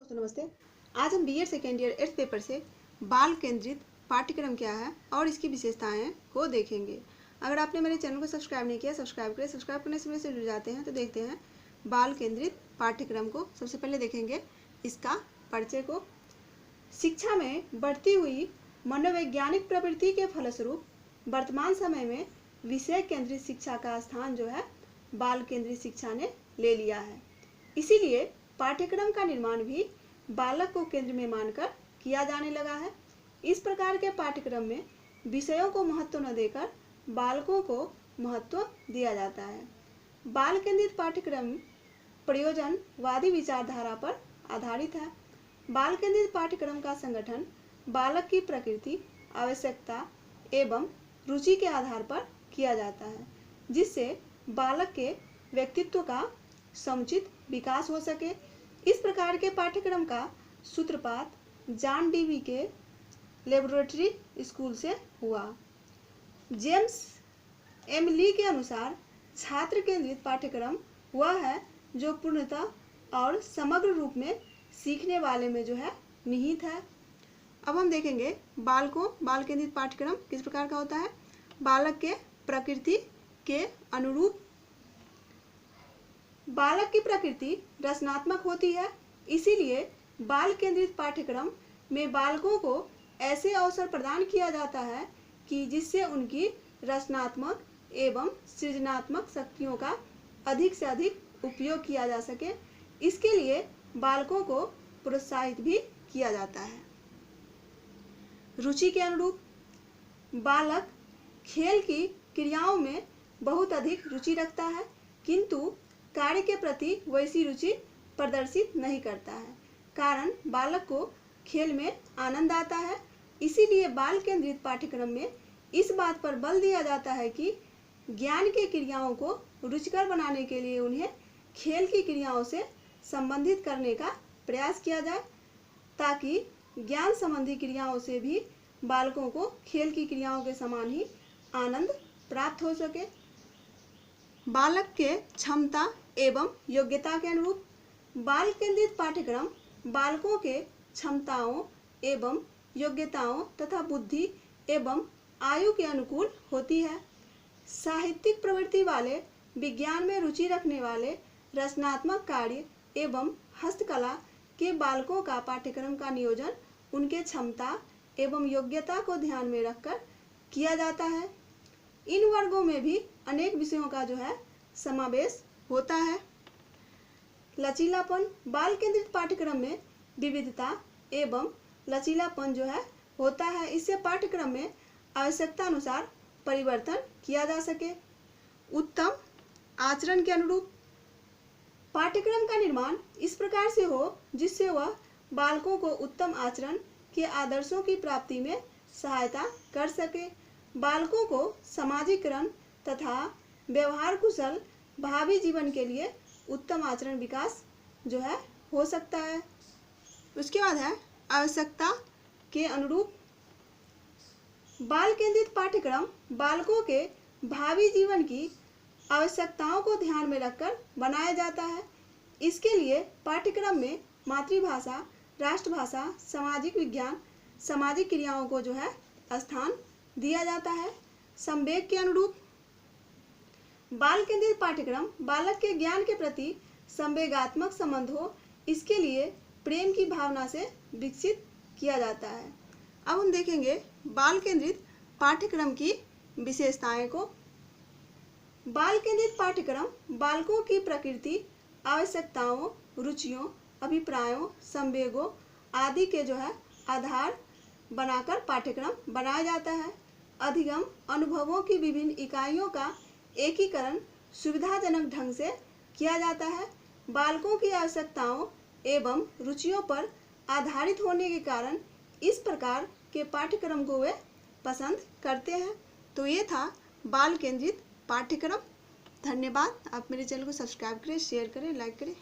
दोस्तों नमस्ते। आज हम BEd second year 8th paper से बाल केंद्रित पाठ्यक्रम क्या है और इसकी विशेषताएं को देखेंगे। अगर आपने मेरे चैनल को सब्सक्राइब नहीं किया, सब्सक्राइब करें। सब्सक्राइब करने से जुड़ जाते हैं। तो देखते हैं बाल केंद्रित पाठ्यक्रम को। सबसे पहले देखेंगे इसका परिचय को। शिक्षा में बढ़ती हुई मनोवैज्ञानिक प्रवृत्ति के फलस्वरूप वर्तमान समय में विषय केंद्रित शिक्षा का स्थान जो है बाल केंद्रित शिक्षा ने ले लिया है। इसीलिए पाठ्यक्रम का निर्माण भी बालक को केंद्र में मानकर किया जाने लगा है। इस प्रकार के पाठ्यक्रम में विषयों को महत्व न देकर बालकों को महत्व दिया जाता है। बाल केंद्रित पाठ्यक्रम प्रयोजनवादी विचारधारा पर आधारित है। बाल केंद्रित पाठ्यक्रम का संगठन बालक की प्रकृति, आवश्यकता एवं रुचि के आधार पर किया जाता है, जिससे बालक के व्यक्तित्व का समुचित विकास हो सके। इस प्रकार के पाठ्यक्रम का सूत्रपात जॉन डीवी के लेबोरेटरी स्कूल से हुआ। जेम्स एम ली के अनुसार छात्र केंद्रित पाठ्यक्रम वह है जो पूर्णतः और समग्र रूप में सीखने वाले में जो है निहित है। अब हम देखेंगे बाल केंद्रित पाठ्यक्रम किस प्रकार का होता है। बालक के प्रकृति के अनुरूप। बालक की प्रकृति रचनात्मक होती है, इसीलिए बाल केंद्रित पाठ्यक्रम में बालकों को ऐसे अवसर प्रदान किया जाता है कि जिससे उनकी रचनात्मक एवं सृजनात्मक शक्तियों का अधिक से अधिक उपयोग किया जा सके। इसके लिए बालकों को प्रोत्साहित भी किया जाता है। रुचि के अनुरूप। बालक खेल की क्रियाओं में बहुत अधिक रुचि रखता है, किंतु कार्य के प्रति वैसी रुचि प्रदर्शित नहीं करता है। कारण बालक को खेल में आनंद आता है। इसीलिए बाल केंद्रित पाठ्यक्रम में इस बात पर बल दिया जाता है कि ज्ञान के क्रियाओं को रुचिकर बनाने के लिए उन्हें खेल की क्रियाओं से संबंधित करने का प्रयास किया जाए, ताकि ज्ञान संबंधी क्रियाओं से भी बालकों को खेल की क्रियाओं के समान ही आनंद प्राप्त हो सके। बालक के क्षमता एवं योग्यता के अनुरूप। बाल केंद्रित पाठ्यक्रम बालकों के क्षमताओं एवं योग्यताओं तथा बुद्धि एवं आयु के अनुकूल होती है। साहित्यिक प्रवृत्ति वाले, विज्ञान में रुचि रखने वाले, रचनात्मक कार्य एवं हस्तकला के बालकों का पाठ्यक्रम का नियोजन उनके क्षमता एवं योग्यता को ध्यान में रखकर किया जाता है। इन वर्गों में भी अनेक विषयों का जो है समावेश होता है। लचीलापन। बाल केंद्रित पाठ्यक्रम में विविधता एवं लचीलापन जो है होता है। इससे पाठ्यक्रम में आवश्यकता अनुसार परिवर्तन किया जा सके। उत्तम आचरण के अनुरूप। पाठ्यक्रम का निर्माण इस प्रकार से हो जिससे वह बालकों को उत्तम आचरण के आदर्शों की प्राप्ति में सहायता कर सके। बालकों को सामाजिकरण तथा व्यवहार कुशल भावी जीवन के लिए उत्तम आचरण विकास जो है हो सकता है। उसके बाद है आवश्यकता के अनुरूप। बाल केंद्रित पाठ्यक्रम बालकों के भावी जीवन की आवश्यकताओं को ध्यान में रखकर बनाया जाता है। इसके लिए पाठ्यक्रम में मातृभाषा, राष्ट्रभाषा, सामाजिक विज्ञान, सामाजिक क्रियाओं को जो है स्थान दिया जाता है। संवेग के अनुरूप। बाल केंद्रित पाठ्यक्रम बालक के ज्ञान के प्रति संवेगात्मक संबंध हो, इसके लिए प्रेम की भावना से विकसित किया जाता है। अब हम देखेंगे बाल केंद्रित पाठ्यक्रम की विशेषताएं को। बाल केंद्रित पाठ्यक्रम बालकों की प्रकृति, आवश्यकताओं, रुचियों, अभिप्रायों, संवेगों आदि के जो है आधार बनाकर पाठ्यक्रम बनाया जाता है। अधिगम अनुभवों की विभिन्न इकाइयों का एकीकरण सुविधाजनक ढंग से किया जाता है। बालकों की आवश्यकताओं एवं रुचियों पर आधारित होने के कारण इस प्रकार के पाठ्यक्रम को वे पसंद करते हैं। तो ये था बाल केंद्रित पाठ्यक्रम। धन्यवाद। आप मेरे चैनल को सब्सक्राइब करें, शेयर करें, लाइक करें।